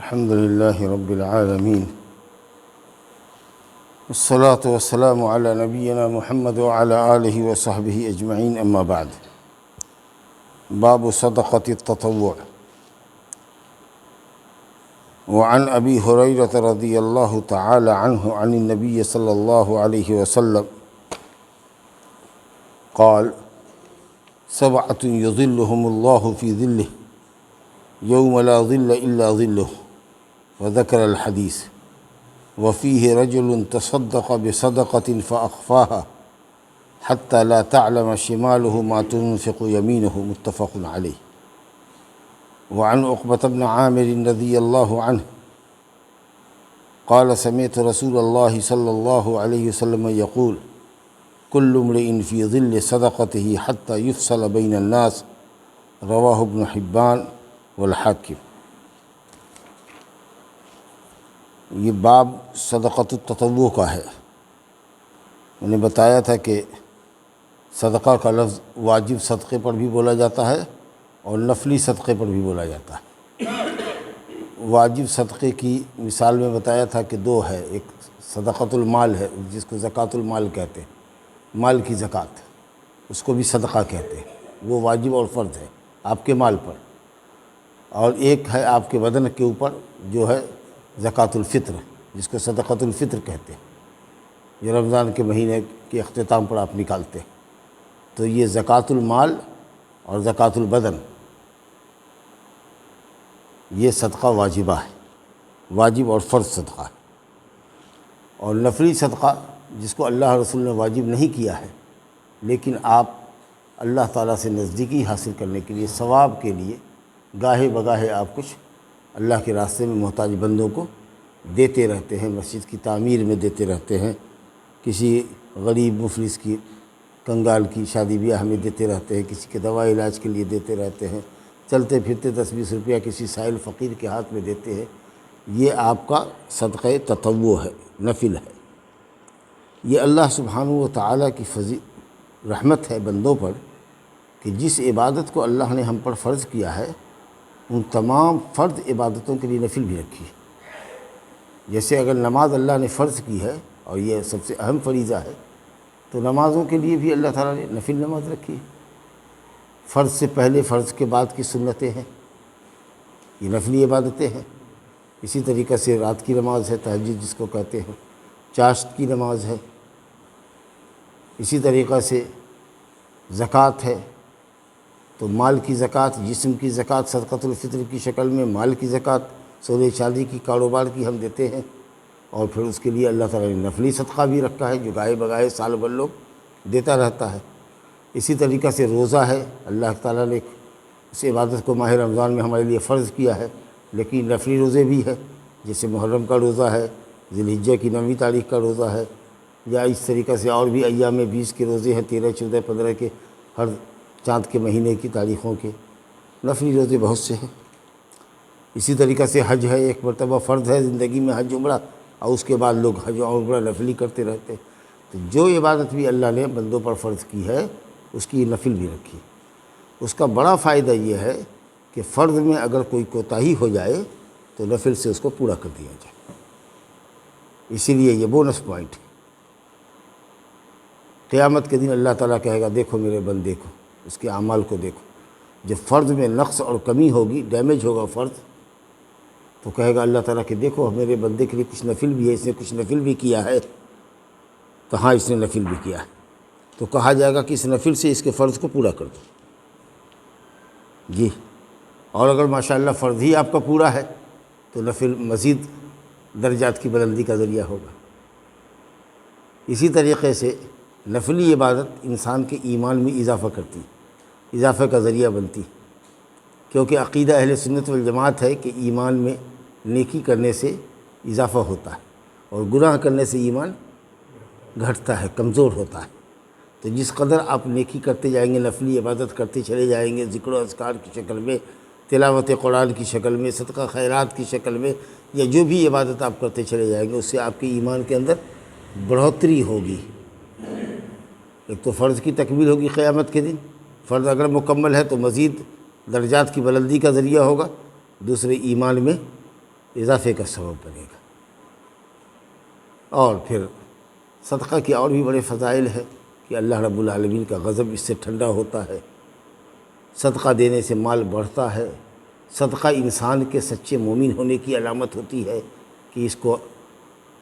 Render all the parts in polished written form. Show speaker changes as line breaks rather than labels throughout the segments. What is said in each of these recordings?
الحمد لله رب العالمين والصلاة والسلام على نبينا محمد وعلى آله وصحبه أجمعين أما بعد باب صدقة التطوع وعن أبي هريرة رضي الله تعالى عنه عن النبي صلى الله عليه وسلم قال سبعة يظلهم الله في ظله يوم لا ظل إلا ظله وذكر الحديث وفيه رجل تصدق بصدقة فأخفاها حتى لا تعلم شماله ما تنفق يمينه متفق عليه وعن عقبة بن عامر رضي الله عنه قال سمعت رسول الله صلى الله عليه وسلم يقول كل امرئ في ظل صدقته حتى يفصل بين الناس رواه ابن حبان والحاکم۔ یہ باب صدقۃ التطوع کا ہے۔ میں نے بتایا تھا کہ صدقہ کا لفظ واجب صدقے پر بھی بولا جاتا ہے اور نفلی صدقے پر بھی بولا جاتا ہے۔ واجب صدقے کی مثال میں بتایا تھا کہ دو ہے، ایک صدقۃ المال ہے جس کو زکوٰۃ المال کہتے ہیں، مال کی زکوٰۃ، اس کو بھی صدقہ کہتے ہیں، وہ واجب اور فرض ہے آپ کے مال پر، اور ایک ہے آپ کے بدن کے اوپر جو ہے زکوٰۃ الفطر، جس کو صدقۃ الفطر کہتے ہیں، جو رمضان کے مہینے کے اختتام پر آپ نکالتے ہیں۔ تو یہ زکوٰۃ المال اور زکوٰۃ البدن یہ صدقہ واجبہ ہے، واجب اور فرض صدقہ ہے۔ اور نفلی صدقہ جس کو اللہ رسول نے واجب نہیں کیا ہے، لیکن آپ اللہ تعالیٰ سے نزدیکی حاصل کرنے کے لیے، ثواب کے لیے گاہے بگاہے آپ کچھ اللہ کے راستے میں محتاج بندوں کو دیتے رہتے ہیں، مسجد کی تعمیر میں دیتے رہتے ہیں، کسی غریب مفلس کی کنگال کی شادی بیاہ میں دیتے رہتے ہیں، کسی کے دوا علاج کے لیے دیتے رہتے ہیں، چلتے پھرتے 10-20 روپیہ کسی سائل فقیر کے ہاتھ میں دیتے ہیں۔ یہ آپ کا صدقہ تطوع ہے، نفل ہے۔ یہ اللہ سبحانہ و تعالیٰ کی رحمت ہے بندوں پر کہ جس عبادت کو اللہ نے ہم پر فرض کیا ہے، ان تمام فرض عبادتوں کے لیے نفل بھی رکھی ہے۔ جیسے اگر نماز اللہ نے فرض کی ہے اور یہ سب سے اہم فریضہ ہے، تو نمازوں کے لیے بھی اللہ تعالیٰ نے نفل نماز رکھی ہے۔ فرض سے پہلے، فرض کے بعد کی سنتیں ہیں، یہ نفلی عبادتیں ہیں۔ اسی طریقے سے رات کی نماز ہے، تہجد جس کو کہتے ہیں، چاشت کی نماز ہے۔ اسی طریقے سے زکوٰۃ ہے، تو مال کی زکوٰۃ، جسم کی زکوٰۃ صدقۃ الفطر کی شکل میں، مال کی زکوٰۃ سونے چاندی کی کاروبار کی ہم دیتے ہیں، اور پھر اس کے لیے اللہ تعالیٰ نے نفلی صدقہ بھی رکھا ہے جو گاہے بگاہے سال بھر لوگ دیتا رہتا ہے۔ اسی طریقہ سے روزہ ہے، اللہ تعالیٰ نے اس عبادت کو ماہ رمضان میں ہمارے لیے فرض کیا ہے، لیکن نفلی روزے بھی ہے، جیسے محرم کا روزہ ہے، ذی الحجہ کی 9ویں تاریخ کا روزہ ہے، یا اس طریقے سے اور بھی ایام 20 کے روزے ہیں، 13، 14، 15 کے، ہر چاند کے مہینے کی تاریخوں کے نفلی روزے بہت سے ہیں۔ اسی طریقے سے حج ہے، ایک مرتبہ فرض ہے زندگی میں حج عمرہ، اور اس کے بعد لوگ حج اور عمرہ نفلی کرتے رہتے ہیں۔ تو جو عبادت بھی اللہ نے بندوں پر فرض کی ہے، اس کی نفل بھی رکھی۔ اس کا بڑا فائدہ یہ ہے کہ فرض میں اگر کوئی کوتاہی ہو جائے تو نفل سے اس کو پورا کر دیا جائے، اسی لیے یہ بونس پوائنٹ ہے۔ قیامت کے دن اللہ تعالیٰ کہے گا دیکھو میرے بندے کو، اس کے اعمال کو دیکھو۔ جب فرض میں نقص اور کمی ہوگی، ڈیمیج ہوگا فرض، تو کہے گا اللہ تعالیٰ کہ دیکھو میرے بندے کے لیے کچھ نفل بھی ہے، اس نے کچھ نفل بھی کیا ہے، کہاں اس نے نفل بھی کیا ہے، تو کہا جائے گا کہ اس نفل سے اس کے فرض کو پورا کر دو جی۔ اور اگر ماشاءاللہ فرض ہی آپ کا پورا ہے تو نفل مزید درجات کی بلندی کا ذریعہ ہوگا۔ اسی طریقے سے نفلی عبادت انسان کے ایمان میں اضافہ کرتی، اضافہ کا ذریعہ بنتی، کیونکہ عقیدہ اہل سنت والجماعت ہے کہ ایمان میں نیکی کرنے سے اضافہ ہوتا ہے اور گناہ کرنے سے ایمان گھٹتا ہے، کمزور ہوتا ہے۔ تو جس قدر آپ نیکی کرتے جائیں گے، نفلی عبادت کرتے چلے جائیں گے، ذکر و اذکار کی شکل میں، تلاوت قرآن کی شکل میں، صدقہ خیرات کی شکل میں، یا جو بھی عبادت آپ کرتے چلے جائیں گے، اس سے آپ کے ایمان کے اندر بڑھوتری ہوگی۔ ایک تو فرض کی تکمیل ہوگی قیامت کے دن، فرض اگر مکمل ہے تو مزید درجات کی بلندی کا ذریعہ ہوگا، دوسرے ایمان میں اضافے کا سبب بنے گا۔ اور پھر صدقہ کے اور بھی بڑے فضائل ہیں کہ اللہ رب العالمین کا غضب اس سے ٹھنڈا ہوتا ہے، صدقہ دینے سے مال بڑھتا ہے، صدقہ انسان کے سچے مومن ہونے کی علامت ہوتی ہے کہ اس کو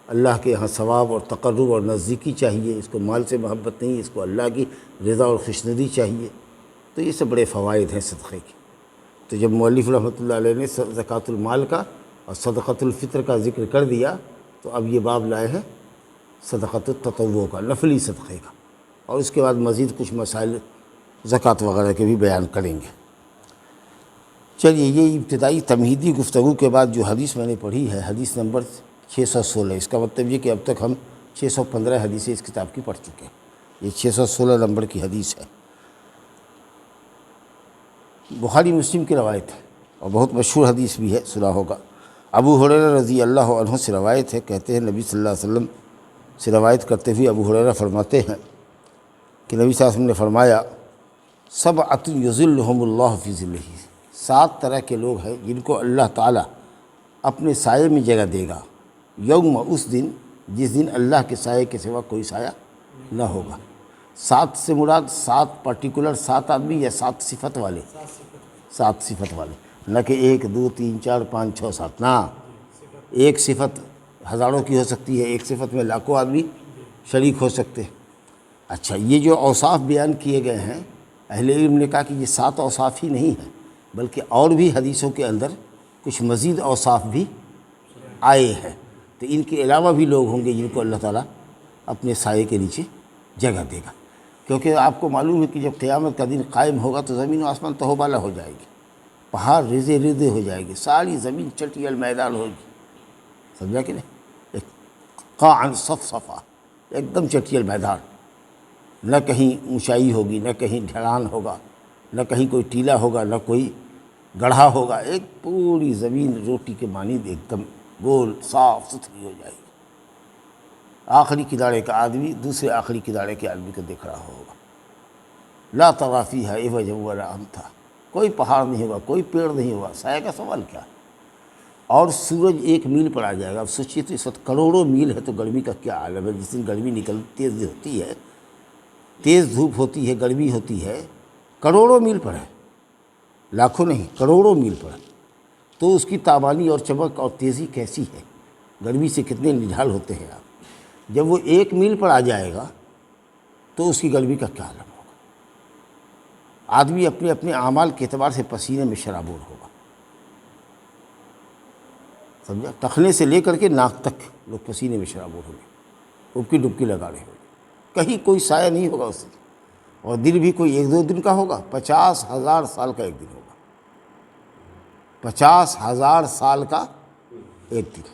اللہ کے ہاں ثواب اور تقرب اور نزدیکی چاہیے، اس کو مال سے محبت نہیں، اس کو اللہ کی رضا اور خوشنودی چاہیے۔ تو یہ سب بڑے فوائد ہیں صدقے کے۔ تو جب مؤلف رحمۃ اللہ علیہ نے زکوٰۃ المال کا اور صدقۃ الفطر کا ذکر کر دیا تو اب یہ باب لائے ہیں صدقۃ التطوع کا، نفلی صدقے کا، اور اس کے بعد مزید کچھ مسائل زکوٰۃ وغیرہ کے بھی بیان کریں گے۔ چلیے، یہ ابتدائی تمہیدی گفتگو کے بعد جو حدیث میں نے پڑھی ہے، حدیث نمبر 616، اس کا مطلب یہ کہ اب تک ہم 615 حدیثیں اس کتاب کی پڑھ چکے ہیں۔ یہ 616 نمبر کی حدیث ہے، بخاری مسلم کی روایت ہے اور بہت مشہور حدیث بھی ہے، سنا ہوگا۔ ابو ہریرہ رضی اللہ عنہ سے روایت ہے، کہتے ہیں نبی صلی اللہ علیہ وسلم سے روایت کرتے ہوئے ابو ہریرہ فرماتے ہیں کہ نبی صلی اللہ علیہ وسلم نے فرمایا، سبعۃ یظلھم اللہ فی ظلہ، 7 طرح کے لوگ ہیں جن کو اللہ تعالیٰ اپنے سائے میں جگہ دے گا، یوم، اس دن جس دن اللہ کے سائے کے سوا کوئی سایہ نہ ہوگا۔ 7 سے مراد 7 پرٹیکولر 7 آدمی یا 7 صفت والے؟ 7 صفت والے، نہ کہ 1 2 3 4 5 6 7، نہ، ایک صفت ہزاروں کی ہو سکتی ہے، ایک صفت میں لاکھوں آدمی شریک ہو سکتے ہیں۔ اچھا، یہ جو اوصاف بیان کیے گئے ہیں، اہل علم نے کہا کہ یہ 7 اوصاف ہی نہیں ہیں، بلکہ اور بھی حدیثوں کے اندر کچھ مزید اوصاف بھی آئے ہیں، تو ان کے علاوہ بھی لوگ ہوں گے جن کو اللہ تعالیٰ اپنے سائے کے نیچے جگہ دے گا، کیونکہ آپ کو معلوم ہے کہ جب قیامت کا دن قائم ہوگا تو زمین و آسمان تہوبالا ہو جائے گی، پہاڑ ریزے ریزے ہو جائے گی، ساری زمین چٹیل میدان ہوگی، سمجھا کہ نہیں؟ قاعا صفصفا، ایک دم چٹیل میدان، نہ کہیں اونچائی ہوگی، نہ کہیں ڈھلان ہوگا، نہ کہیں کوئی ٹیلا ہوگا، نہ کوئی گڑھا ہوگا، ایک پوری زمین روٹی کے مانند ایک دم گول صاف ستھری ہو جائے گی۔ آخری کنارے کا آدمی دوسرے آخری کنارے کے آدمی کو دیکھ رہا ہوگا۔ لا تری فیہا عوجا ولا امتا، کوئی پہاڑ نہیں ہوگا، کوئی پیڑ نہیں ہوگا، سایہ کا سوال کیا ہے؟ اور سورج 1 میل پر آ جائے گا۔ اب سوچیے تو اس وقت کروڑوں میل ہے تو گرمی کا کیا عالم ہے؟ جس دن گرمی تیز ہوتی ہے، تیز دھوپ ہوتی ہے، گرمی ہوتی ہے، کروڑوں میل پر ہے، لاکھوں نہیں، کروڑوں میل پر ہے، تو اس کی تابانی اور چمک اور تیزی کیسی ہے؟ گرمی سے کتنے نڈھال ہوتے ہیں آپ۔ جب وہ 1 میل پر آ جائے گا تو اس کی گرمی کا کیا عالم ہوگا؟ آدمی اپنے اپنے اعمال کے اعتبار سے پسینے میں شرابور ہوگا، سمجھا؟ ٹخنے سے لے کر کے ناک تک لوگ پسینے میں شرابور ہوں گے، ابکی ڈبکی لگا رہے ہوں گے، کہیں کوئی سایہ نہیں ہوگا اس سے، اور دن بھی کوئی 1 2 دن کا ہوگا، 50,000 سال کا ایک دن ہوگا، 50,000 سال کا ایک دن ہوگا۔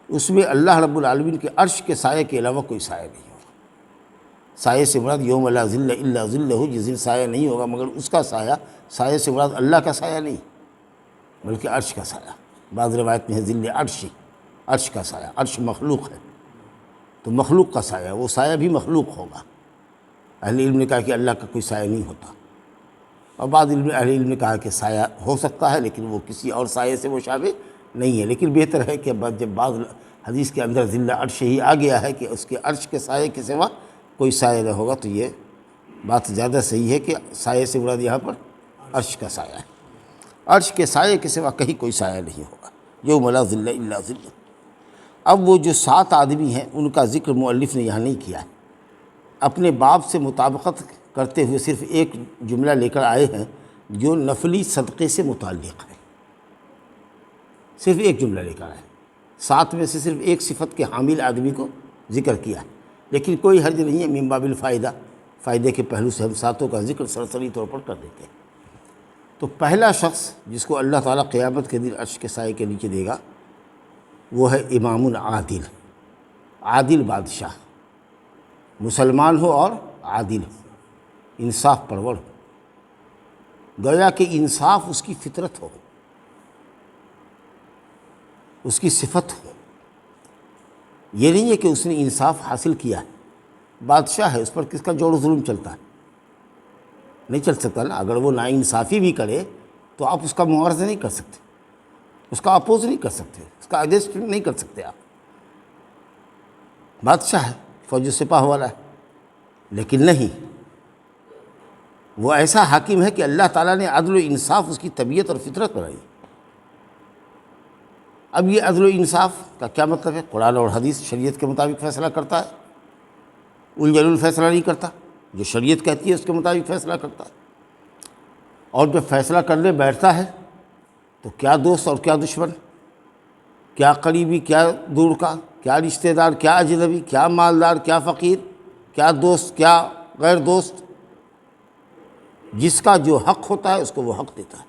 اس میں اللہ رب العالمین کے عرش کے سائے کے علاوہ کوئی سایہ نہیں ہوگا۔ سایہ سے مراد یوم لا ظل الا ظلہ، جس دن سایہ نہیں ہوگا مگر اس کا سایہ، سایہ سے مراد اللہ کا سایہ نہیں بلکہ عرش کا سایہ۔ بعض روایت میں ہے ظل عرشی، عرش کا سایہ، عرش مخلوق ہے تو مخلوق کا سایہ، وہ سایہ بھی مخلوق ہوگا۔ اہل علم نے کہا کہ اللہ کا کوئی سایہ نہیں ہوتا، اور بعض اہل علم نے کہا کہ سایہ ہو سکتا ہے لیکن وہ کسی اور سایہ سے مشابہ نہیں ہے، لیکن بہتر ہے کہ جب بعض حدیث کے اندر ظل عرش ہی آ گیا ہے کہ اس کے عرش کے سائے کے سوا کوئی سایہ نہ ہوگا، تو یہ بات زیادہ صحیح ہے کہ سایہ سے مراد یہاں پر عرش کا سایہ ہے۔ عرش کے سائے کے سوا کہیں کوئی سایہ نہیں ہوگا، یوم لا ظل الا ظلہ۔ اب وہ جو 7 آدمی ہیں ان کا ذکر مؤلف نے یہاں نہیں کیا ہے، اپنے باب سے مطابقت کرتے ہوئے صرف ایک جملہ لے کر آئے ہیں جو نفلی صدقے سے متعلق ہے، صرف ایک جملہ لے کر آئے، 7 میں سے صرف ایک صفت کے حامل آدمی کو ذکر کیا ہے، لیکن کوئی حرج نہیں ہے، من باب الفائدہ، فائدے کے پہلو سے ہم 7 کا ذکر سرسری طور پر کر دیتے ہیں۔ تو پہلا شخص جس کو اللہ تعالیٰ قیامت کے دن عرش کے سائے کے نیچے دے گا وہ ہے امام العادل، عادل بادشاہ، مسلمان ہو اور عادل ہو، انصاف پرور ہو، گویا کہ انصاف اس کی فطرت ہو، اس کی صفت ہو۔ یہ نہیں ہے کہ اس نے انصاف حاصل کیا ہے، بادشاہ ہے، اس پر کس کا جور و ظلم چلتا ہے؟ نہیں چل سکتا نا۔ اگر وہ ناانصافی بھی کرے تو آپ اس کا معاوضہ نہیں کر سکتے، اس کا اپوز نہیں کر سکتے، اس کا اگینسٹ نہیں کر سکتے آپ. بادشاہ ہے، فوج و سپاہ والا ہے، لیکن نہیں، وہ ایسا حاکم ہے کہ اللہ تعالیٰ نے عدل و انصاف اس کی طبیعت اور فطرت بنائی. اب یہ عدل و انصاف کا کیا مطلب ہے؟ قرآن اور حدیث شریعت کے مطابق فیصلہ کرتا ہے، الجھل فیصلہ نہیں کرتا، جو شریعت کہتی ہے اس کے مطابق فیصلہ کرتا ہے. اور جب فیصلہ کرنے بیٹھتا ہے تو کیا دوست اور کیا دشمن، کیا قریبی کیا دور کا، کیا رشتہ دار کیا اجنبی، کیا مالدار کیا فقیر، کیا دوست کیا غیر دوست، جس کا جو حق ہوتا ہے اس کو وہ حق دیتا ہے.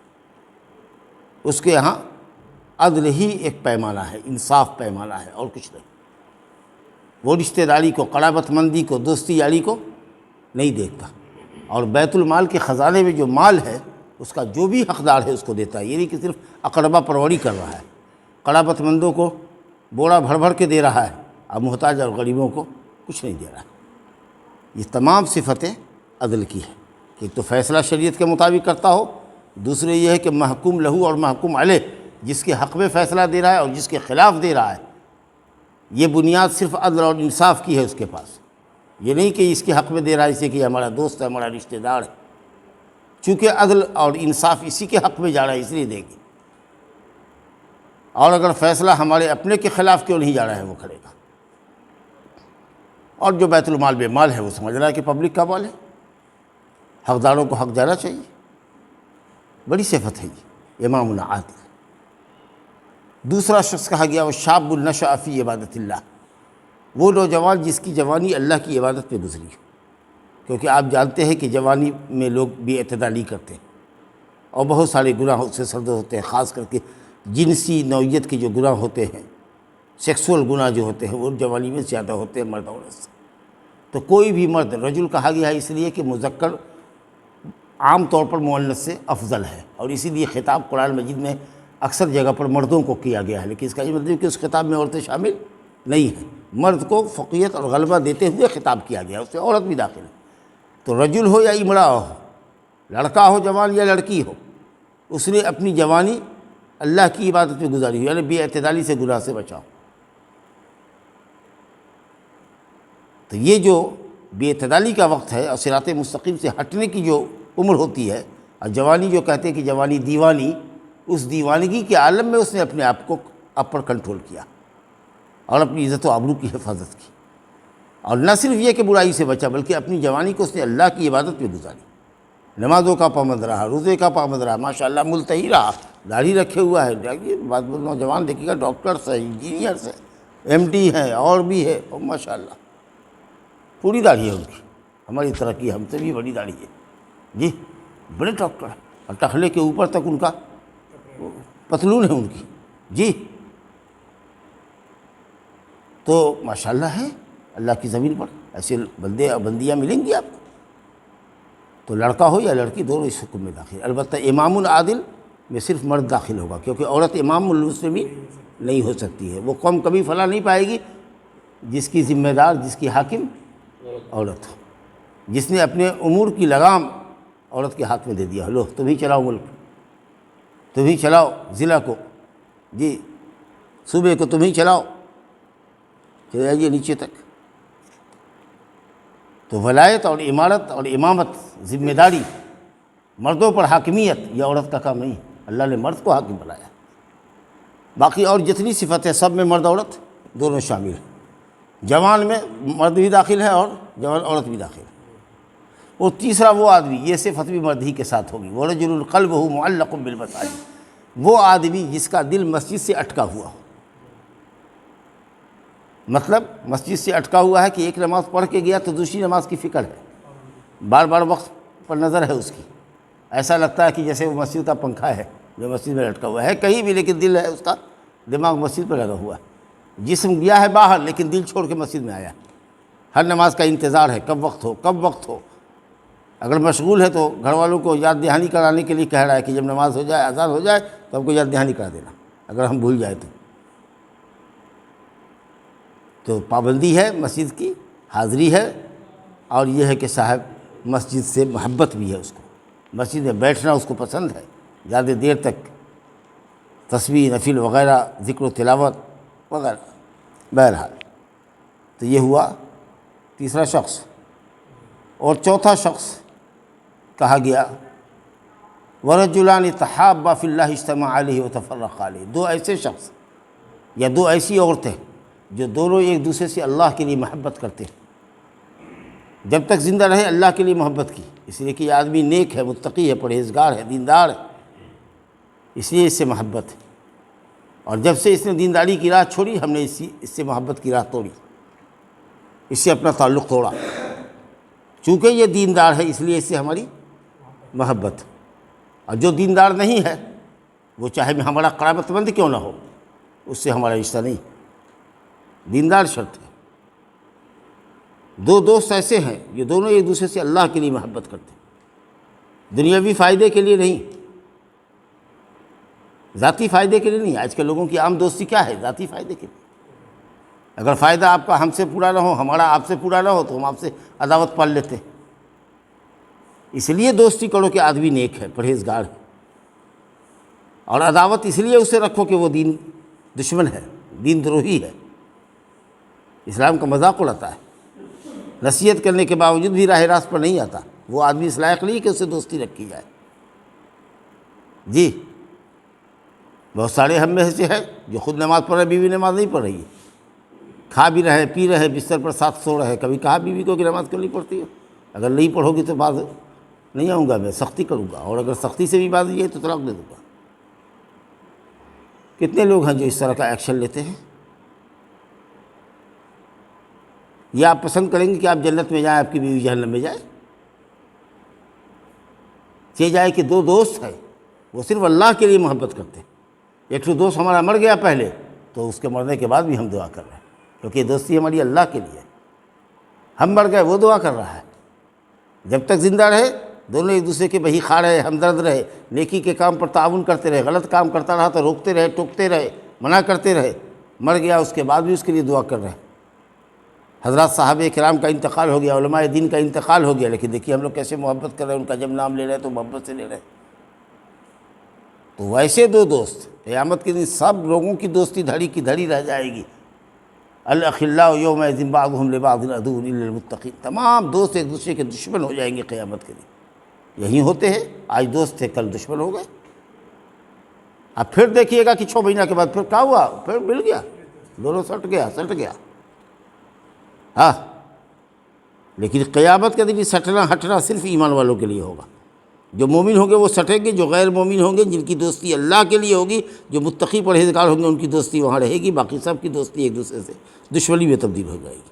اس کے یہاں عدل ہی ایک پیمانہ ہے، انصاف پیمانہ ہے، اور کچھ نہیں. وہ رشتہ داری کو، قرابت مندی کو، دوستی یاری کو نہیں دیکھتا. اور بیت المال کے خزانے میں جو مال ہے اس کا جو بھی حقدار ہے اس کو دیتا ہے. یہ نہیں کہ صرف اقربا پروری کر رہا ہے، قرابت مندوں کو بوڑا بھر بھر کے دے رہا ہے، اب محتاج اور غریبوں کو کچھ نہیں دے رہا ہے. یہ تمام صفتیں عدل کی ہیں کہ ایک تو فیصلہ شریعت کے مطابق کرتا ہو، دوسرے یہ ہے کہ محکوم لہو اور محکوم علیہ، جس کے حق میں فیصلہ دے رہا ہے اور جس کے خلاف دے رہا ہے. یہ بنیاد صرف عدل اور انصاف کی ہے اس کے پاس. یہ نہیں کہ اس کے حق میں دے رہا ہے اسے کہ یہ ہمارا دوست ہے، ہمارا رشتہ دار ہے. چونکہ عدل اور انصاف اسی کے حق میں جا رہا ہے اس لیے دے گی. اور اگر فیصلہ ہمارے اپنے کے خلاف کیوں نہیں جا رہا ہے وہ کرے گا. اور جو بیت المال بے مال ہے وہ سمجھ رہا ہے کہ پبلک کا مال ہے، حقداروں کو حق جانا چاہیے. بڑی صفت ہے یہ امام عادل. دوسرا شخص کہا گیا وہ شاب نشأ فی عبادت اللہ، وہ نوجوان جس کی جوانی اللہ کی عبادت میں گزری ہے. کیونکہ آپ جانتے ہیں کہ جوانی میں لوگ بے اعتدالی کرتے ہیں اور بہت سارے گناہوں سے سرد ہوتے ہیں، خاص کر کے جنسی نوعیت کے جو گناہ ہوتے ہیں، سیکسول گناہ جو ہوتے ہیں وہ جوانی میں زیادہ ہوتے ہیں مرد عورت سے. تو کوئی بھی مرد، رجل کہا گیا ہے اس لیے کہ مذکر عام طور پر مؤنث سے افضل ہے، اور اسی لیے خطاب قرآن مجید میں اکثر جگہ پر مردوں کو کیا گیا ہے. لیکن اس کا یہ مطلب کہ اس خطاب میں عورتیں شامل نہیں ہیں. مرد کو فوقیت اور غلبہ دیتے ہوئے خطاب کیا گیا، اس سے عورت بھی داخل ہے. تو رجل ہو یا امرأہ ہو، لڑکا ہو جوان یا لڑکی ہو، اس نے اپنی جوانی اللہ کی عبادت میں گزاری ہوئی، یعنی بے اعتدالی سے گناہ سے بچاؤ. تو یہ جو بے اعتدالی کا وقت ہے اور صراط مستقیم سے ہٹنے کی جو عمر ہوتی ہے، اور جوانی جو کہتے ہیں کہ جوانی دیوانی، اس دیوانگی کے عالم میں اس نے اپنے آپ کو پر کنٹرول کیا اور اپنی عزت و آبرو کی حفاظت کی. اور نہ صرف یہ کہ برائی سے بچا، بلکہ اپنی جوانی کو اس نے اللہ کی عبادت میں گزاری. نمازوں کا پابند رہا، روزے کا پابند رہا، ماشاءاللہ ملتحی رہا، داڑھی رکھے ہوا ہے. بعض نوجوان دیکھیے گا ڈاکٹرس ہیں، انجینئرس ہیں، ایم ڈی ہیں، اور بھی ہے، اور ماشاءاللہ پوری داڑھی ہے ان کی. ہماری ترقی ہم سے بھی بڑی داڑھی ہے جی، بڑے ڈاکٹر ہیں، اور ٹخلے کے اوپر تک ان کا پتلون ہے ان کی جی. تو ماشاءاللہ ہے اللہ کی زمین پر ایسے بندے اور بندیاں ملیں گی آپ کو. تو لڑکا ہو یا لڑکی دونوں اس حکم میں داخل. البتہ امام العادل میں صرف مرد داخل ہوگا، کیونکہ عورت امام المسلمین نہیں ہو سکتی ہے. وہ قوم کبھی فلاح نہیں پائے گی جس کی ذمہ دار، جس کی حاکم عورت ہو، جس نے اپنے امور کی لگام عورت کے ہاتھ میں دے دیا. لو تم ہی چلاؤ ملک، تم ہی چلاؤ ضلع کو جی، صوبے کو تم ہی چلاؤ، چلے جائیے نیچے تک. تو ولایت اور امارت اور امامت، ذمہ داری، مردوں پر حاکمیت، یہ عورت کا کام نہیں. اللہ نے مرد کو حاکم بنایا. باقی اور جتنی صفت ہے سب میں مرد عورت دونوں شامل ہیں. جوان میں مرد بھی داخل ہے اور جوان عورت بھی داخل ہے. اور تیسرا وہ آدمی، یہ صفت بھی مرد ہی کے ساتھ ہوگی، وَرَجُلٌ قَلْبُهُ مُعَلَّقٌ بِالْمَسَاجِدِ، وہ آدمی جس کا دل مسجد سے اٹکا ہوا ہو. مطلب مسجد سے اٹکا ہوا ہے کہ ایک نماز پڑھ کے گیا تو دوسری نماز کی فکر ہے، بار بار وقت پر نظر ہے اس کی. ایسا لگتا ہے کہ جیسے وہ مسجد کا پنکھا ہے جو مسجد میں لٹکا ہوا ہے کہیں بھی، لیکن دل ہے اس کا، دماغ مسجد پہ لگا ہوا ہے. جسم گیا ہے باہر لیکن دل چھوڑ کے مسجد میں آیا. ہر نماز کا انتظار ہے، کب وقت ہو کب وقت ہو. اگر مشغول ہے تو گھر والوں کو یاد دہانی کرانے کے لیے کہہ رہا ہے کہ جب نماز ہو جائے، اذان ہو جائے تو ہم کو یاد دہانی کرا دینا اگر ہم بھول جائے تو. تو پابندی ہے مسجد کی، حاضری ہے، اور یہ ہے کہ صاحب مسجد سے محبت بھی ہے اس کو، مسجد میں بیٹھنا اس کو پسند ہے زیادہ دیر تک تسبیح نفل وغیرہ ذکر و تلاوت وغیرہ. بہرحال تو یہ ہوا تیسرا شخص. اور چوتھا شخص کہا گیا وَرَجُلَانِ تَحَابَّا فِي اللَّهِ اجْتَمَعَا عَلَيْهِ وَتَفَرَّقَا عَلَيْهِ. دو ایسے شخص یا دو ایسی عورتیں جو دونوں ایک دوسرے سے اللہ کے لیے محبت کرتے ہیں. جب تک زندہ رہے اللہ کے لیے محبت کی، اس لیے کہ یہ آدمی نیک ہے، متقی ہے، پرہیزگار ہے، دیندار ہے، اس لیے اس سے محبت ہے. اور جب سے اس نے دینداری کی راہ چھوڑی، ہم نے اس سے محبت کی راہ توڑی، اس سے اپنا تعلق توڑا. چونکہ یہ دیندار ہے اس لیے اس سے ہماری محبت. اور جو دیندار نہیں ہے وہ چاہے ہمارا قرابت مند کیوں نہ ہو، اس سے ہمارا رشتہ نہیں. دیندار شرط ہے. دو دوست ایسے ہیں جو دونوں ایک دوسرے سے اللہ کے لیے محبت کرتے ہیں، دنیاوی فائدے کے لیے نہیں، ذاتی فائدے کے لیے نہیں. آج کل لوگوں کی عام دوستی کیا ہے؟ ذاتی فائدے کے لیے. اگر فائدہ آپ کا ہم سے پورا نہ ہو، ہمارا آپ سے پورا نہ ہو، تو ہم آپ سے عداوت پال لیتے ہیں. اس لیے دوستی کرو کہ آدمی نیک ہے، پرہیزگار ہے. اور عداوت اس لیے اسے رکھو کہ وہ دین دشمن ہے، دین دروہی ہے، اسلام کا مذاق اڑاتا ہے، نصیحت کرنے کے باوجود بھی راہ راست پر نہیں آتا. وہ آدمی اس لائق نہیں کہ اسے دوستی رکھی جائے. جی بہت سارے ہم میں سے ہے جو خود نماز پڑھ رہے، بیوی نماز نہیں پڑھ رہی ہے، کھا بھی رہے پی رہے، بستر پر ساتھ سو رہے. کبھی کہا بیوی کو کہ نماز کیوں نہیں پڑھتی ہو؟ اگر نہیں پڑھو گی تو بعد نہیں آؤں گا، میں سختی کروں گا، اور اگر سختی سے بھی بات یہ ہے تو طلاق دے دوں گا. کتنے لوگ ہیں جو اس طرح کا ایکشن لیتے ہیں؟ یا آپ پسند کریں گے کہ آپ جنت میں جائیں، آپ کی بیوی جہنم میں جائے؟ یہ جائے کہ دو دوست ہیں، وہ صرف اللہ کے لیے محبت کرتے ہیں. ایک تو دوست ہمارا مر گیا پہلے، تو اس کے مرنے کے بعد بھی ہم دعا کر رہے ہیں، کیونکہ یہ دوستی ہماری اللہ کے لیے ہے. ہم مر گئے، وہ دعا کر رہا ہے. جب تک زندہ رہے دونوں ایک دوسرے کے بہی خواہ رہے، ہمدرد رہے، نیکی کے کام پر تعاون کرتے رہے. غلط کام کرتا رہا تو روکتے رہے، ٹوکتے رہے، منع کرتے رہے. مر گیا اس کے بعد بھی اس کے لیے دعا کر رہے ہیں. حضرات صحابہ کرام کا انتقال ہو گیا، علماء دین کا انتقال ہو گیا، لیکن دیکھیے ہم لوگ کیسے محبت کر رہے ہیں. ان کا جب نام لے رہے ہیں تو محبت سے لے رہے ہیں. تو ویسے دو دوست قیامت کے دن سب لوگوں کی دوستی دھڑی کی دھڑی رہ جائے گی. الاخلاء یومئذ بعضهم لبعض عدو الا المتقین. تمام دوست ایک دوسرے کے دشمن ہو جائیں گے قیامت کے دن. یہی ہوتے ہیں، آج دوست تھے کل دشمن ہو گئے. اب پھر دیکھیے گا کہ 6 مہینہ کے بعد پھر کیا ہوا، پھر مل گیا، دونوں سٹ گیا. ہاں لیکن قیامت کے دن یہ سٹنا ہٹنا صرف ایمان والوں کے لیے ہوگا. جو مومن ہوں گے وہ سٹیں گے، جو غیر مومن ہوں گے جن کی دوستی اللہ کے لیے ہوگی، جو متقی پرہیزگار ہوں گے ان کی دوستی وہاں رہے گی. باقی سب کی دوستی ایک دوسرے سے دشمنی میں تبدیل ہو جائے گی.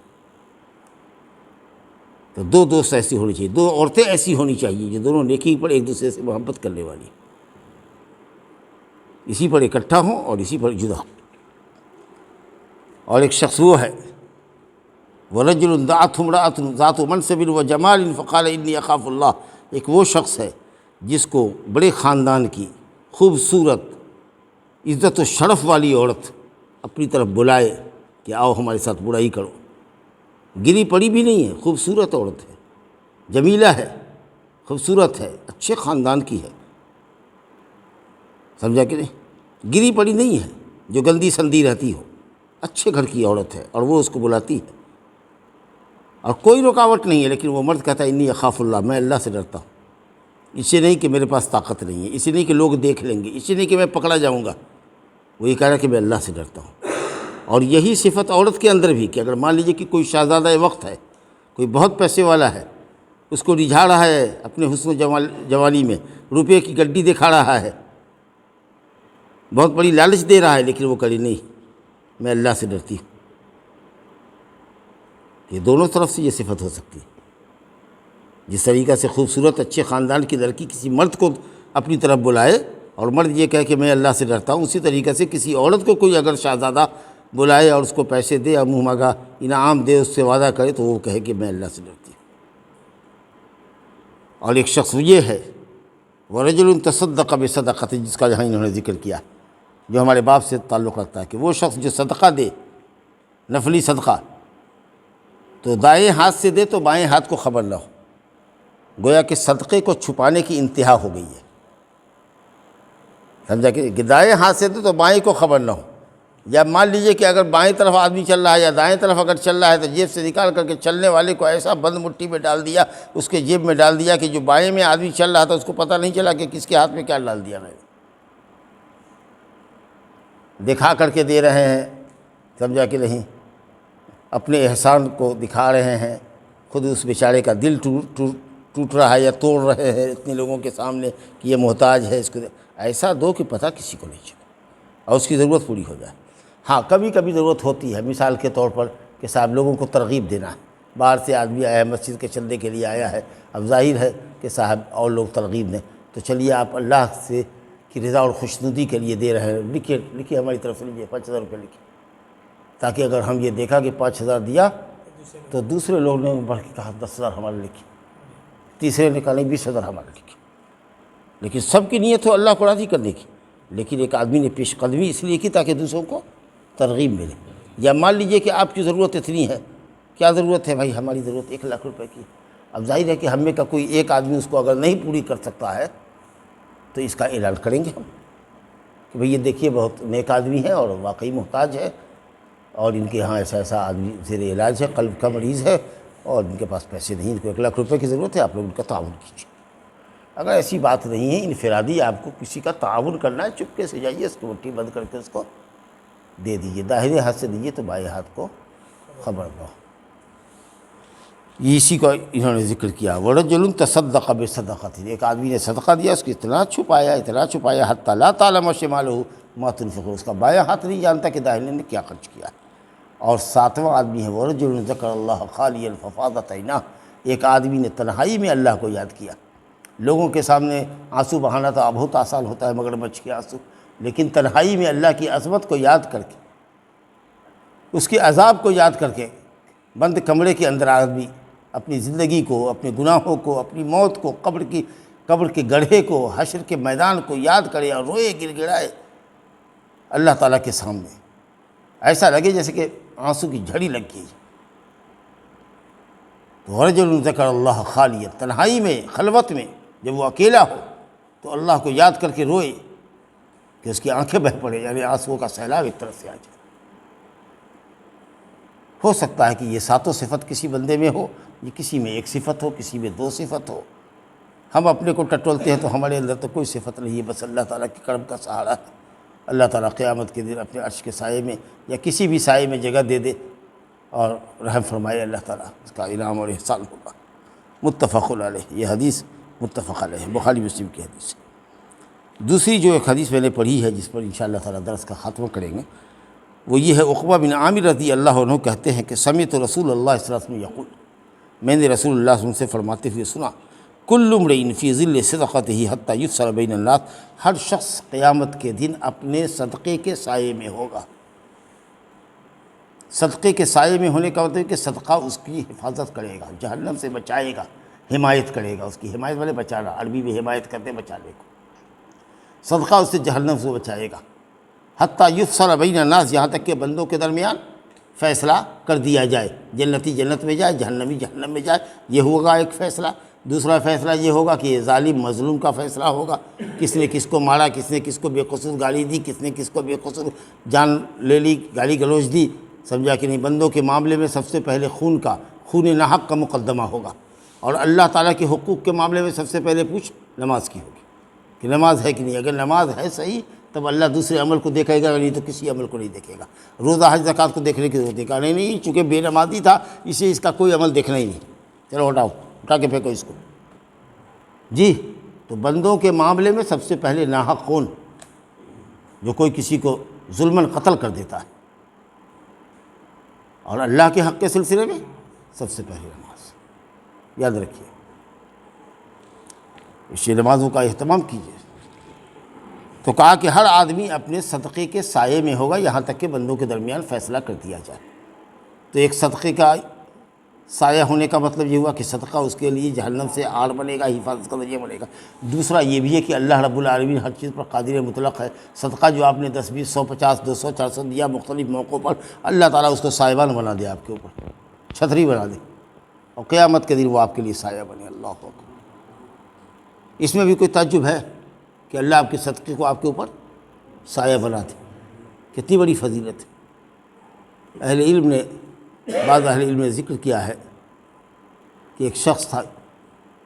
تو دو دوست ایسی ہونی چاہیے، دو عورتیں ایسی ہونی چاہیے جو دونوں نیکی پر ایک دوسرے سے محبت کرنے والی، اسی پر اکٹھا ہوں اور اسی پر جدا ہوں. اور ایک شخص وہ ہے وَرَجُلٌ دَعَتْهُ امْرَأَةٌ ذَاتُ مَنْصَبٍ وَجَمَالٍ فَقَالَ إِنِّي أَخَافُ اللَّهَ. ایک وہ شخص ہے جس کو بڑے خاندان کی خوبصورت عزت و شرف والی عورت اپنی طرف بلائے کہ آؤ ہمارے ساتھ برائی کرو. گری پڑی بھی نہیں ہے، خوبصورت عورت ہے، جمیلہ ہے، خوبصورت ہے، اچھے خاندان کی ہے. سمجھا کہ نہیں؟ گری پڑی نہیں ہے جو گندی سندی رہتی ہو، اچھے گھر کی عورت ہے اور وہ اس کو بلاتی ہے اور کوئی رکاوٹ نہیں ہے. لیکن وہ مرد کہتا ہے انی اخاف اللہ، میں اللہ سے ڈرتا ہوں. اسے نہیں کہ میرے پاس طاقت نہیں ہے، اسے نہیں کہ لوگ دیکھ لیں گے، اسے نہیں کہ میں پکڑا جاؤں گا. وہ یہ کہہ رہا ہے کہ میں اللہ سے ڈرتا ہوں. اور یہی صفت عورت کے اندر بھی، کہ اگر مان لیجیے کہ کوئی شہزادہ وقت ہے، کوئی بہت پیسے والا ہے، اس کو رجھا رہا ہے اپنے حسن و جوانی میں، روپے کی گڈی دکھا رہا ہے، بہت بڑی لالچ دے رہا ہے، لیکن وہ کہے نہیں میں اللہ سے ڈرتی ہوں. یہ دونوں طرف سے یہ صفت ہو سکتی ہے. جس طریقہ سے خوبصورت اچھے خاندان کی لڑکی کسی مرد کو اپنی طرف بلائے اور مرد یہ کہے کہ میں اللہ سے ڈرتا ہوں، اسی طریقہ سے کسی عورت کو کوئی اگر شہزادہ بلائے اور اس کو پیسے دے اور منہ مانگا انعام دے، اس سے وعدہ کرے، تو وہ کہے کہ میں اللہ سے ڈرتی ہوں. اور ایک شخص یہ ہے وَرَجُلٌ تَصَدَّقَ بِصَدَقَةٍ، جس کا یہاں انہوں نے ذکر کیا، جو ہمارے باپ سے تعلق رکھتا ہے، کہ وہ شخص جو صدقہ دے، نفلی صدقہ، تو دائیں ہاتھ سے دے تو بائیں ہاتھ کو خبر نہ ہو. گویا کہ صدقے کو چھپانے کی انتہا ہو گئی ہے. سمجھا کہ دائیں ہاتھ سے تو بائیں کو خبر نہ ہو، یا مان لیجئے کہ اگر بائیں طرف آدمی چل رہا ہے یا دائیں طرف اگر چل رہا ہے تو جیب سے نکال کر کے چلنے والے کو ایسا بند مٹھی میں ڈال دیا، اس کے جیب میں ڈال دیا کہ جو بائیں میں آدمی چل رہا تھا اس کو پتہ نہیں چلا کہ کس کے ہاتھ میں کیا ڈال دیا میں نے، دکھا کر کے دے رہے ہیں، سمجھا کہ نہیں، اپنے احسان کو دکھا رہے ہیں، خود اس بیچارے کا دل ٹوٹ رہا ہے یا توڑ رہے ہیں اتنے لوگوں کے سامنے کہ یہ محتاج ہے، اس کو ایسا دو کہ پتہ کسی کو نہیں چلے اور اس کی ضرورت پوری ہو جائے۔ ہاں کبھی کبھی ضرورت ہوتی ہے، مثال کے طور پر کہ صاحب لوگوں کو ترغیب دینا ہے، باہر سے آدمی آیا ہے، مسجد کے چندے کے لیے آیا ہے، اب ظاہر ہے کہ صاحب اور لوگ ترغیب دیں، تو چلیے آپ اللہ سے کی رضا اور خوشنودی کے لیے دے رہے ہیں، لکھیے ہماری طرف سے لیجیے 5000 روپے لکھیے، تاکہ اگر ہم یہ دیکھا کہ 5000 دیا تو دوسرے لوگ نے بڑھ کے کہا 10,000 ہمارے لکھیے، تیسرے نے کہا نہیں 20,000 ہمارے لکھیے، لیکن سب کی نیت ہو اللہ کو راضی کرنے کی، لیکن ایک آدمی نے پیش قدمی اس لیے کی تاکہ دوسروں کو ترغیب ملے۔ یا مان لیجئے کہ آپ کی ضرورت اتنی ہے، کیا ضرورت ہے بھائی؟ ہماری ضرورت 1,00,000 روپے کی، اب ظاہر ہے کہ ہم میں کا کوئی ایک آدمی اس کو اگر نہیں پوری کر سکتا ہے تو اس کا اعلان کریں گے ہم کہ بھئی یہ دیکھیے بہت نیک آدمی ہے اور واقعی محتاج ہے، اور ان کے ہاں ایسا ایسا آدمی زیر علاج ہے، قلب کا مریض ہے، اور ان کے پاس پیسے نہیں، ان کو 1,00,000 روپے کی ضرورت ہے، آپ لوگ ان کا تعاون کیجیے۔ اگر ایسی بات نہیں ہے، انفرادی آپ کو کسی کا تعاون کرنا ہے، چپکے سے جائیے، اس کی مٹھی بند کر کے اس کو دے دیجیے، داہنے ہاتھ سے دیجیے تو بائیں ہاتھ کو خبر نہ ہو۔ اسی کو انہوں نے ذکر کیا، وَرَجُلٌ تَصَدَّقَ بِصَدَقَةٍ، ایک آدمی نے صدقہ دیا، اس کی اتنا چھپایا حَتَّى لَا تَعْلَمَ شِمَالُهُ مَا تُنْفِقُ، اس کا بائیں ہاتھ نہیں جانتا کہ داہنے نے کیا خرچ کیا۔ اور 7واں آدمی ہے وَرَجُلٌ ذَكَرَ اللَّهَ خَالِيًا فَفَاضَتْ عَيْنَاهُ، ایک آدمی نے تنہائی میں اللہ کو یاد کیا، لوگوں کے سامنے آنسو بہانا تو بہت آسان ہوتا ہے، مگرمچھ کے آنسو، لیکن تنہائی میں اللہ کی عظمت کو یاد کر کے، اس کے عذاب کو یاد کر کے، بند کمرے کے اندر آدمی اپنی زندگی کو، اپنے گناہوں کو، اپنی موت کو، قبر کے گڑھے کو، حشر کے میدان کو یاد کرے اور روئے گر گڑائے اللہ تعالیٰ کے سامنے، ایسا لگے جیسے کہ آنسو کی جھڑی لگ گئی۔ تو رجل ذکر اللہ خالیہ، تنہائی میں، خلوت میں، جب وہ اکیلا ہو تو اللہ کو یاد کر کے روئے کہ اس کی آنکھیں بہہ پڑے، یعنی آنسوؤں کا سیلاب ایک طرف سے آ جائے۔ ہو سکتا ہے کہ یہ 7 صفت کسی بندے میں ہو، یہ کسی میں 1 صفت ہو، کسی میں 2 صفت ہو۔ ہم اپنے کو ٹٹولتے ہیں تو ہمارے اندر تو کوئی صفت نہیں ہے، بس اللہ تعالیٰ کے کرم کا سہارا ہے۔ اللہ تعالیٰ قیامت کے دن اپنے عرش کے سائے میں یا کسی بھی سائے میں جگہ دے دے اور رحم فرمائے، اللہ تعالیٰ اس کا انعام اور احسان ہوگا۔ متفق علیہ، یہ حدیث متفق علیہ، بخاری مسلم کی حدیث ہے۔ دوسری جو ایک حدیث میں نے پڑھی ہے جس پر انشاءاللہ تعالیٰ درس کا خاتمہ کریں گے، وہ یہ ہے، عقبہ بن عامر رضی اللہ عنہ کہتے ہیں کہ سمعت رسول اللہ صلی اللہ علیہ وسلم یقول، میں نے رسول اللہ صلی اللہ علیہ وسلم سے فرماتے ہوئے سنا، کل امرئ فی ظل صدقتہ حتی یفصل بین الناس، ہر شخص قیامت کے دن اپنے صدقے کے سائے میں ہوگا۔ صدقے کے سائے میں ہونے کا مطلب ہے کہ صدقہ اس کی حفاظت کرے گا، جہنم سے بچائے گا، حمایت کرے گا، اس کی حمایت والے بچانا، عربی میں حمایت کرتے ہیں بچانے کو، صدقہ اس سے جہنم سے بچائے گا۔ حتیٰ یفصل بین الناس، یہاں تک کہ بندوں کے درمیان فیصلہ کر دیا جائے، جنتی جنت میں جائے، جہنمی جہنم میں جائے، یہ ہوگا ایک فیصلہ۔ دوسرا فیصلہ یہ ہوگا کہ یہ ظالم مظلوم کا فیصلہ ہوگا، کس نے کس کو مارا، کس نے کس کو بے قصور گالی دی، کس نے کس کو بے قصور جان لے لی، گالی گلوچ دی، سمجھا کہ نہیں۔ بندوں کے معاملے میں سب سے پہلے خون ناحق کا مقدمہ ہوگا، اور اللہ تعالیٰ کے حقوق کے معاملے میں سب سے پہلے پوچھ نماز کی ہوگی کہ نماز ہے کہ نہیں۔ اگر نماز ہے صحیح تب اللہ دوسرے عمل کو دیکھے گا، نہیں تو کسی عمل کو نہیں دیکھے گا۔ روزہ حج زکوٰۃ کو دیکھنے کی ضرورت دیکھا نہیں، چونکہ بے نمازی تھا اسے اس کا کوئی عمل دیکھنا ہی نہیں، چلو اٹھا کے پھینکو اس کو۔ جی، تو بندوں کے معاملے میں سب سے پہلے ناحق خون، جو کوئی کسی کو ظلماً قتل کر دیتا ہے، اور اللہ کے حق کے سلسلے میں سب سے پہلے نماز، یاد رکھیے، اس لیے نمازوں کا اہتمام کیجیے۔ تو کہا کہ ہر آدمی اپنے صدقے کے سائے میں ہوگا یہاں تک کہ بندوں کے درمیان فیصلہ کر دیا جائے۔ تو ایک صدقے کا سایہ ہونے کا مطلب یہ ہوا کہ صدقہ اس کے لیے جہنم سے آڑ بنے گا، حفاظت کا ذریعہ بنے گا۔ دوسرا یہ بھی ہے کہ اللہ رب العالمین ہر چیز پر قادر مطلق ہے۔ صدقہ جو آپ نے 10 20 100 50 200 400 دیا مختلف موقعوں پر، اللہ تعالیٰ اس کو سائبان بنا دے، آپ کے اوپر چھتری بنا دے، اور قیامت کے دن وہ آپ کے لیے سایہ بنے۔ اللہ اکبر۔ اس میں بھی کوئی تعجب ہے کہ اللہ آپ کے صدقے کو آپ کے اوپر سایہ بنا دے. کتنی بڑی فضیلت ہے. بعض اہل علم نے ذکر کیا ہے کہ ایک شخص تھا،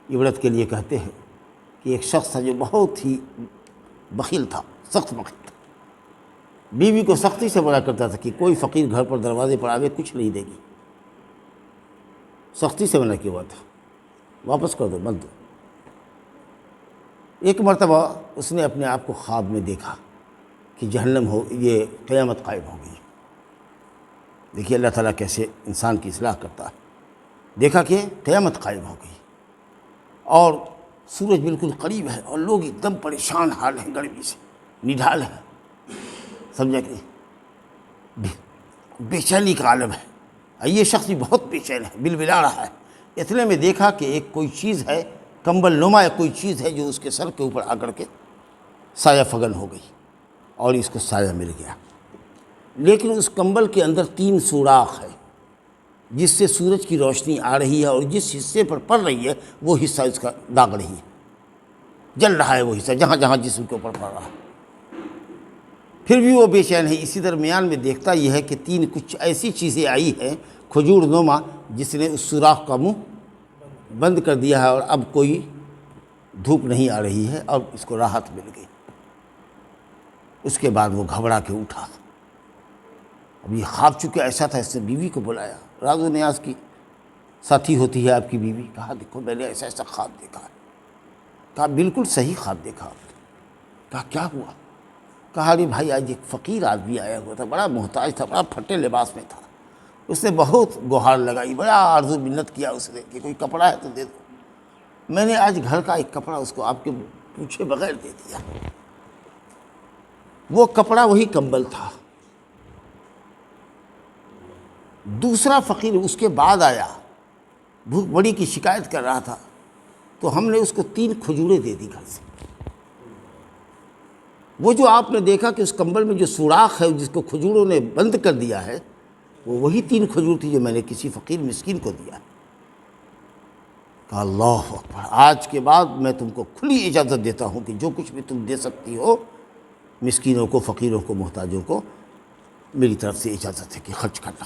عبرت کے لیے کہتے ہیں کہ ایک شخص تھا جو بہت ہی بخیل تھا، سخت بخیل تھا. بیوی کو سختی سے منع کرتا تھا کہ کوئی فقیر گھر پر دروازے پر آگے کچھ نہیں دے گی. سختی سے منع کیا ہوا تھا، واپس کر دو، مت دو. ایک مرتبہ اس نے اپنے آپ کو خواب میں دیکھا کہ جہنم یہ قیامت قائم ہو گئی. دیکھیے اللہ تعالیٰ کیسے انسان کی اصلاح کرتا ہے. دیکھا کہ قیامت قائم ہو گئی اور سورج بالکل قریب ہے اور لوگ ایک دم پریشان حال ہیں، گرمی سے نڈھال ہے، سمجھا کہ بے چینی کا عالم ہے. یہ شخص بھی بہت بے چین ہے، بلبلا رہا ہے. اتنے میں دیکھا کہ ایک کوئی چیز ہے، کمبل نما کوئی چیز ہے جو اس کے سر کے اوپر آ کر کے سایہ فگن ہو گئی اور اس کو سایہ مل گیا. لیکن اس کمبل کے اندر 3 سوراخ ہے جس سے سورج کی روشنی آ رہی ہے اور جس حصے پر پڑ رہی ہے وہ حصہ اس کا داغ رہی ہے، جل رہا ہے وہ حصہ جہاں جہاں جسم کے اوپر پڑ رہا ہے. پھر بھی وہ بے چین ہے. اسی درمیان میں دیکھتا یہ ہے کہ 3 کچھ ایسی چیزیں آئی ہیں کھجور نما جس نے اس سوراخ کا منہ بند کر دیا ہے اور اب کوئی دھوپ نہیں آ رہی ہے اور اس کو راحت مل گئی. اس کے بعد وہ گھبرا کے اٹھا. اب یہ خواب چونکہ ایسا تھا، اس نے بیوی کو بلایا. راز و نیاز کی ساتھی ہوتی ہے آپ کی بیوی. کہا دیکھو میں نے ایسا ایسا خواب دیکھا ہے. کہا بالکل صحیح خواب دیکھا آپ نے. کہا کیا ہوا؟ کہا ارے بھائی آج ایک فقیر آدمی آیا ہوا تھا، بڑا محتاج تھا، بڑا پھٹے لباس میں تھا. اس نے بہت گہار لگائی، بڑا عرض و منت کیا اس نے کہ کوئی کپڑا ہے تو دے دو. میں نے آج گھر کا ایک کپڑا اس کو آپ کے پوچھے بغیر دے دیا. وہ کپڑا وہی کمبل تھا. دوسرا فقیر اس کے بعد آیا، بھوک بڑی کی شکایت کر رہا تھا، تو ہم نے اس کو 3 کھجوریں دے دی گھر سے. وہ جو آپ نے دیکھا کہ اس کمبل میں جو سوراخ ہے جس کو کھجوروں نے بند کر دیا ہے، وہ وہی 3 کھجور تھی جو میں نے کسی فقیر مسکین کو دیا. کہا اللہ اکبر، آج کے بعد میں تم کو کھلی اجازت دیتا ہوں کہ جو کچھ بھی تم دے سکتی ہو مسکینوں کو، فقیروں کو، محتاجوں کو، میری طرف سے اجازت ہے کہ خرچ کرنا.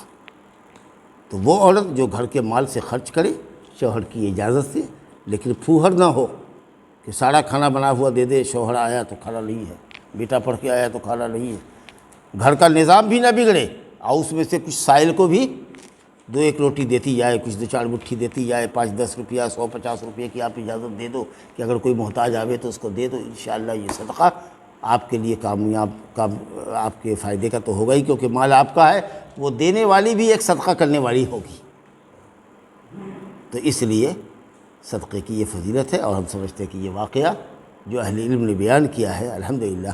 تو وہ عورت جو گھر کے مال سے خرچ کرے شوہر کی اجازت سے، لیکن پھوہر نہ ہو کہ سارا کھانا بنا ہوا دے دے، شوہر آیا تو کھانا نہیں ہے، بیٹا پڑھ کے آیا تو کھانا نہیں ہے. گھر کا نظام بھی نہ بگڑے اور اس میں سے کچھ سائل کو بھی 2-1 روٹی دیتی جائے، کچھ 2-4 مٹھی دیتی جائے. 5-10 روپیہ، 100-50 روپے کی آپ اجازت دے دو کہ اگر کوئی محتاج آوے تو اس کو دے دو. انشاءاللہ یہ صدقہ آپ کے لیے آپ کے فائدے کا تو ہوگا ہی، کیونکہ مال آپ کا ہے. وہ دینے والی بھی ایک صدقہ کرنے والی ہوگی. تو اس لیے صدقے کی یہ فضیلت ہے. اور ہم سمجھتے ہیں کہ یہ واقعہ جو اہل علم نے بیان کیا ہے الحمدللہ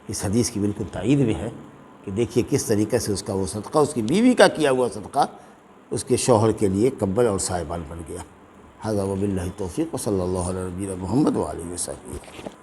اس حدیث کی بالکل تائید میں ہے کہ دیکھیے کس طریقے سے اس کا وہ صدقہ، اس کی بیوی کا کیا ہوا صدقہ اس کے شوہر کے لیے کمبل اور سائبان بن گیا. ھذا وباللہ التوفیق وصلی اللہ علی نبینا محمد وآلہ وصحبہ.